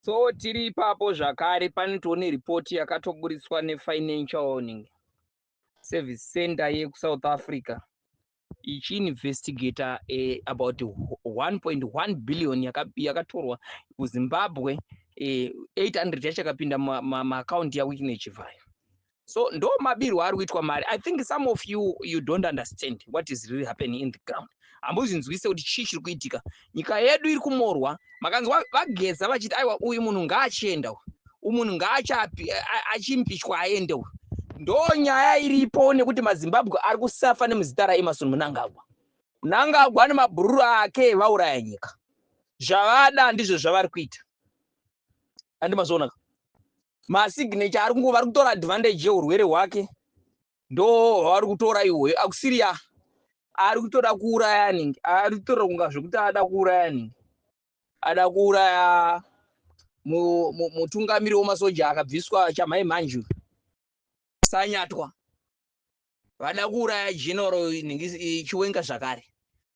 So tiri ipapo zvakare panotoone ripoti yakatoburitswa neFinancial Service Center yeSouth Africa ichiinvestigata about 1.1 billion yakatorwa kuZimbabwe, 800 yacho yakapinda maakaunti yaWickney Chivhaya. So ndo mabirwo ari kuitwa mari. I think some of you don't understand what is really happening in the ground. Ambozvinzwise kuti chii chiri kuitika. Nyika yedu iri kumorwa. Makanzwa vageza vachiti aiwa uyu munhu ngaachienda uyu munhu achimpishwa aende uyu. Ndo nyaya iripo nekuti maZimbabwe ari kusafa nemuzita raEmmerson Mnangagwa. Mnangagwa nemabhururu ake vauraya nyika. Zvavada ndizvo zvavari kuita. Andimazvoona. Masignature ari vari kutora advantage yeurwere hwake. Ndo vari kutora iwe akusiriya. Ari kutoda kuuraya ningi. Ari kutora kunga zvokuti ada kuuraya ningi. Ada kuuraya mutungamiri wemasoja akabviswa Chamai Manju. Sanyatwa. Vada kuuraya General Chiwenga zvakare.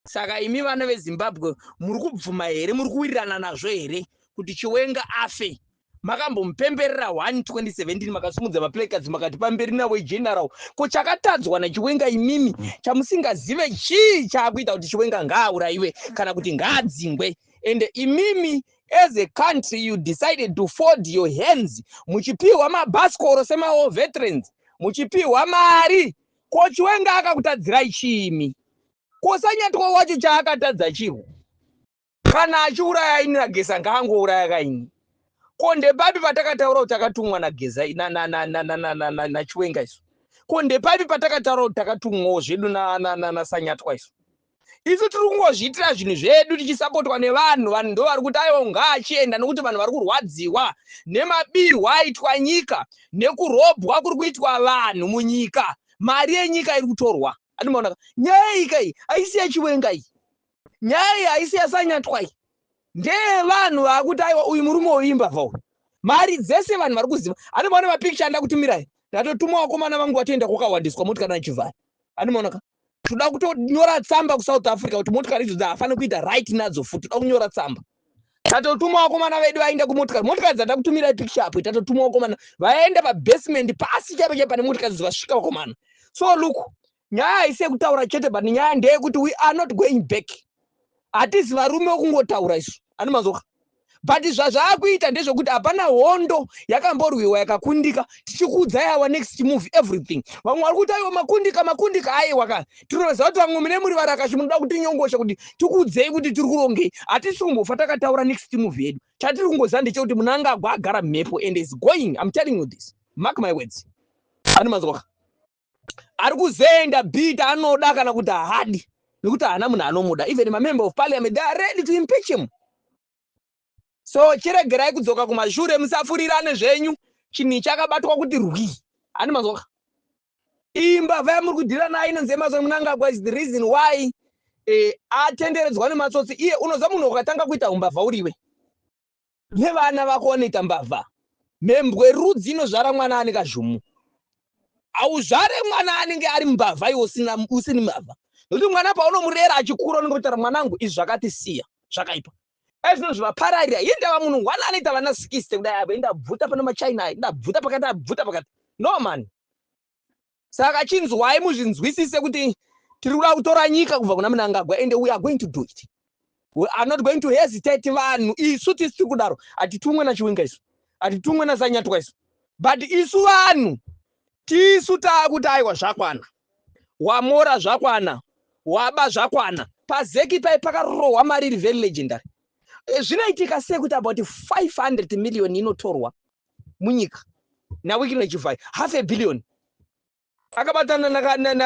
Saka imi vana veZimbabwe muri kubvuma here, muri kuwirirana nazvo here kuti Chiwenga afe. Makambomupemberera 2017 makasimudza maplacards makati pamberi nawe general. Ko chakatadzwa naChiwenga imimi chamusingazive chii chaakuita kuti Chiwenga ngaaurayiwe kana kuti ngaadzingwe. And imimi as a country you decided to fold your hands muchipiwa mabhasikoro sema veterans, muchipiwa mari. Ko Chiwenga akakutadzirai chiimi? Kosanyatwa wacho chaakatadza chiwo. Kana achiuraya ini naGeza ngaangouraya kaini. Konde papi patakataura kuti takatumwa naGeza na Chiwenga isu. Konde papi patakataura kuti takatumwawo zvedu na Sanyatwa isu. Isu tiri kungozviitira zvinhu zvedu tichisapotwa nevanhu ndo vari kuti aiwa ngaachienda nekuti vanhu vari kurwadziwa nemabirwa aitwa nyika nekurobwa kuri kuitwa vanhu munyika. Mari yenyika iri kutorwa. Andimoona nyaya iyi haisi yaChiwenga iyi. Nyaya iyi haisi yaSanyatwa iyi. Ndevanhu vakuti aiwa uyu murume woimba vau. Mari dzese vanhu vari kuziva. Anoona mapicture anda kutumirai. Ndatotuma vakomana vangu vatoenda kwakawandiswa motikari naChivhaya. Anoona toda kutonyora tsamba kuSouth Africa kuti motikari idzodzo hafana kuita right nadzo futi. Toda kunyora tsamba. Tatotuma vakomana vedu vaenda kumotikari. Motikari dzanda kutumirai picture apo. Tatotuma vakomana vaenda pabasement pasi chaipo pane motikari dzasvika vakomana. So look, nyaya haisi yekutaura chete but nyaya ndeyekuti we are not going back. Hatisi varume wokungotaura isu. Anomazoka. But zvazvaakuita ndezvokuti hapana hondo yakamborwiwa yakakundika. Tichikuudzai our next move everything. Vamwe vari kuti aiwa makundika aiwa kana. Tinoziva kuti vamwe mune muri varakashi munoda kutinyongosha kuti tikuudzei kuti tiri kurongei. Hatisi kumbofa takataura next move yedu. Chatiri kungoziva ndechekuti Mnangagwa agara mhepo and is going. I'm telling you this. Mark my words. Anomazoka. Ari kuzoenda bita anoda kana kuti haadi. Nekuti hana munhu anomuda. Even member of parliament, they are ready to impeach him. So chiregerai kudzoka kumashure musafurirane zvenyu. Chinhu chakabatwa kuti rwi. Anomazoka. Imbavha yamuri kudhira nayo inonzi Emmerson Mnangagwa is the reason why atenderedzwa nematsotsi. Iye unoziva munhu ukatanga kuita umbavha uriwe. Nevana vako vanoita mbavha. Membwe rudzi inozvara mwana ane kazhumu. Auzvare mwana anenge ari mbavha iwe usini mbavha. Nokuti mwana paunomurera achikura unongotara mwanangu izvi zvakatisiya zvakaipa. Ezvino zvivapararira yendava munhu wana anoita vana 60 kudai apa indabvuta pane maChina indabvuta pakati. No man. Saka chinzwai muzvinzwisise kuti tiri kuda kutora nyika kubva kuna Mnangagwa and we are going to do it. We are not going to hesitate vanhu. Isu tisi kudaro atitumwe naChiwenga isu. Atitumwe naSanyatwa isu. But isu vanhu tisu taakuti aiwa zvakwana. Wamora zvakwana. Waba zvakwana. Pazeki pai pakarohwa mari iri very legendary. Zvinoitika sei kuti about 500 million inotorwa munyika naWickney Chivhaya, half a billion. Akabatana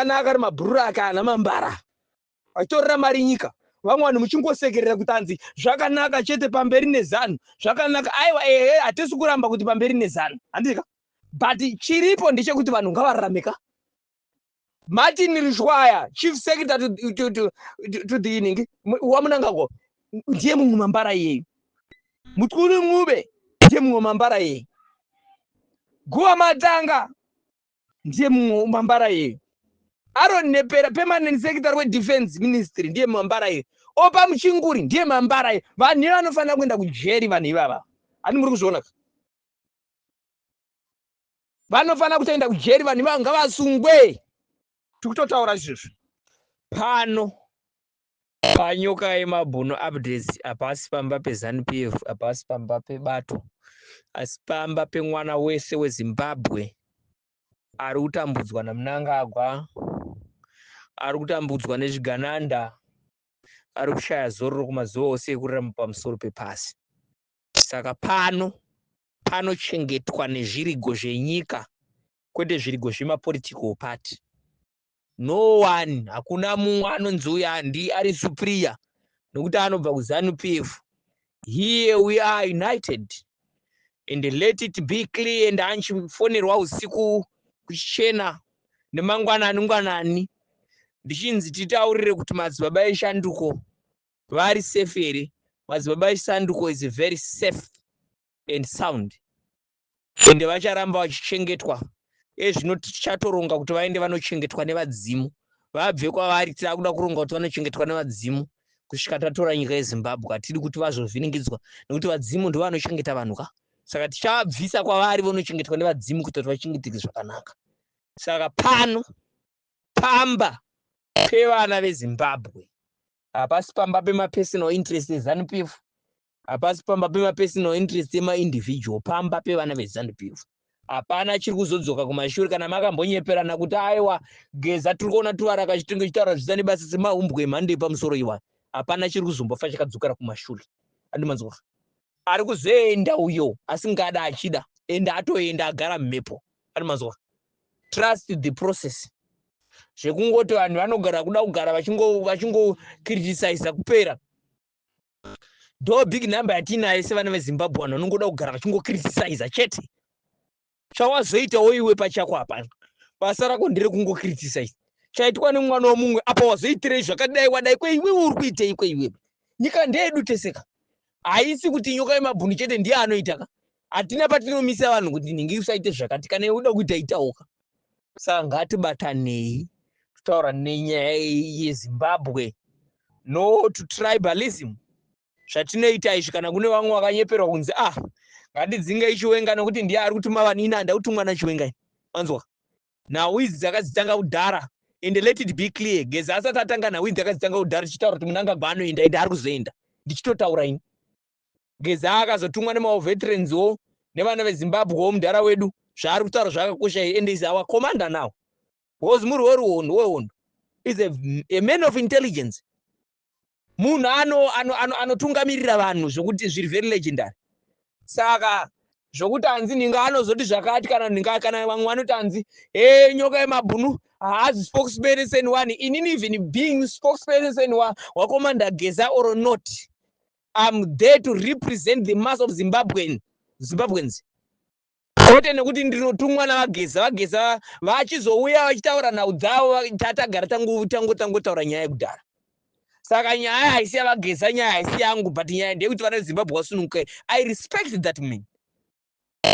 nakari mabhururu ake ana mambara. Achitorera mari nyika. Vamwe vanhu muchingosekerera kuti anzi zvakanaka chete pamberi nezanu. Zvakanaka aiwa hatisi kuramba kuti pamberi nezanu. Handika. But chiripo ndechekuti vanhu ngavararamika. Martin Rishwaya, chief secretary to the inning, wamunangagwa ndiye mumwe mambara yeyu. Mutkulu Ngube ndiye mumwe mambara yeyu. Guwa Matanga ndiye mumwe mambara yeyu. Aaron Nepera, permanent secretary weDefense Ministry ndiye mambara yeyu. Opa Muchinguri ndiye mambara yeyu. Vanhu vanofanira kuenda kujeri vanhu ivava. ani muri kuzviona vanofana kutoenda kujeri vanhu ivavo ngavasungwe tikutotaura izvozvo pano panyoka yemabhuno updates hapasi pamba peZANU-PF hapasi pamba pebato asi pamba pemwana wese weZimbabwe ari kutambudzwa naMnangagwa ari kutambudzwa nezvigananda ari kushaya zororo kumazuva ose ekurira pamusoro pepasi saka panochengetwa nezvirigo zvenyika kwete zvirigo zvemapolitical party. No one, hakuna mumwe anonzi uyu ari superior nokuti anobva kuZANU-PF. Here we are united and let it be clear. And anchifonerwa usiku kuchena nemangwanani ndichinzi titaurire kuti madzibaba eshanduko vari safe here. Madzibaba eshanduko is very safe and sound ende vacharamba vachichengetwa. Ezvino tichatoronga kuti vaende vanochengetwa nevadzimu. Vabve kwavari tiri kuda kuronga kuti vanochengetwa nevadzimu kusvika tatora nyika yeZimbabwe. Hatidi kuti vazovhiringidzwa nokuti vadzimu ndivo vanochengeta vanhu ka. Saka tichavabvisa kwavari vanochengetwa nevadzimu kuti vachengeteke zvakanaka. Saka pano pamba pevana veZimbabwe hapasi pamba pemapersonal interest eZANU-PF, hapasi pamba pemapersonal interest emaindividual, pamba pevana veZANU-PF. Hapana chiri kuzodzoka kumashure kana makambonyeperana kuti aiwa Geza tiri kuona tuvaraka chitengo chitaura zvisane basa semahumbwe emhando yepamusoro iwa. Hapana chiri kuzombofa chakadzokera kumashure. Andimanzwa ari kuzoenda uyo asingada achida ende atoenda agara mumhepo. Andimanzwa trust the process. Zvekungoti vanhu vanogara kuda kugara vachingo criticize kupera. Do big number yatinayo sevana veZimbabwe vanhu vanongoda kugara vachingo criticize chete. Chawazoitawo iwe pachako hapana. Basa rako ndere kungo criticize. Chaitwa nemwana womumwe apa wazoitirei zvakadai wadai kweiwe uri kuitei kweiwe. Nyika ndeyedu teseka. Haisi kuti nyoka yemabhunu chete ndiye anoita ka. Hatina patinomisa vanhu kuti ningi usaite zvakati kana uda kuita itaoka. Saka ngatibatanei tutaura nenyaya yeZimbabwe. No to tribalism. Zvatinoita izvi kana kune vamwe vakanyeperwa kunzi ngatidzinge Chiwenga nokuti ndiye ari kutuma vanhu ina ndauti mwana Chiwenga. Manzwa. Nhau idzi dzakadzitanga kudhara and let it be clear. Geza asati atanga nhau idzi dzakadzitanga kudhara chitaura kuti Mnangagwa anoenda ende ari kuzoenda. Ndichitotaura ini. Geza akazotumwa nemaveterans nevana veZimbabwe mudhara wedu zvaari kutaura zvakakosha and is our commander now. Was muri wehondo is a man of intelligence. Munhu anotungamirira vanhu zvokuti zviri very legendary. Saka zvokuti hanzi ninga anozoti zvakati kana vamwe vanoti hanzi nyoka yemabhunu haazi spokesperson one. Inini even being spokesperson waCommander Geza or not, I'm there to represent the mass of Zimbabweans. Kote nekuti ndinotumwa navageza vachizouya vachitaura nhau dzavo tatagara tangotaura nyaya yekudhara. Saka nyaya haisi yavageza, nyaya haisi yangu, but nyaya ndeyekuti vana veZimbabwe vasununguke. I respect that man.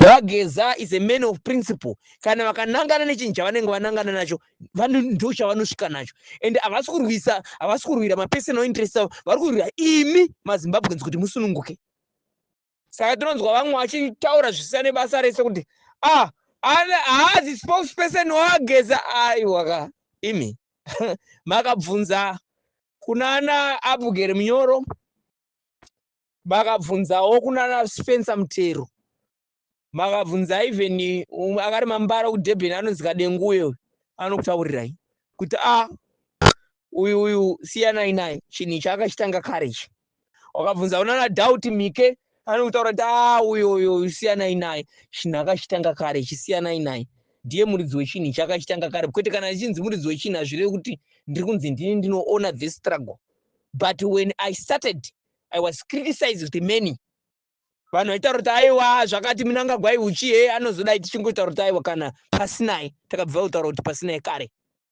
Vageza is a man of principle. Kana vakanangana nechinhu chavanenge vanangana nacho ndo chavanosvika nacho. And havasi kurwira mapersonal interest avo, vari kurwira imi maZimbabweans kuti musununguke. Saka tinonzwa vamwe vachitaura zvisina basa rese kuti haazi spokesperson wavageza. Aiwa ka imi makabvunza kunana Abugere Munyoro, makabvunzawo kunana Spencer Mutero, makabvunza even akari Mambara kuDurban anonzi Kadenguyo anokutaurirai kuti uyu siyanai naye chinhu chakachitanga kare ichi. Wakabvunza unana Doubt Mike anokutaura kuti uyu siyanai naye chinhu akachitanga kare ichi, siyanai naye. Ndiye muridzi wechinhu chakachitanga kare. Kwete kana ichinzi muridzi wechinhu hazvirevi kuti ndiri kunzi ndini ndinoona this struggle. But when I started, I was criticized many. Vanhu vaitaura kuti aiwa zvakati Mnangagwa uchi anozodai tichingotaura kuti aiwa kana pasinaye takabva kutaura kuti pasinaye kare.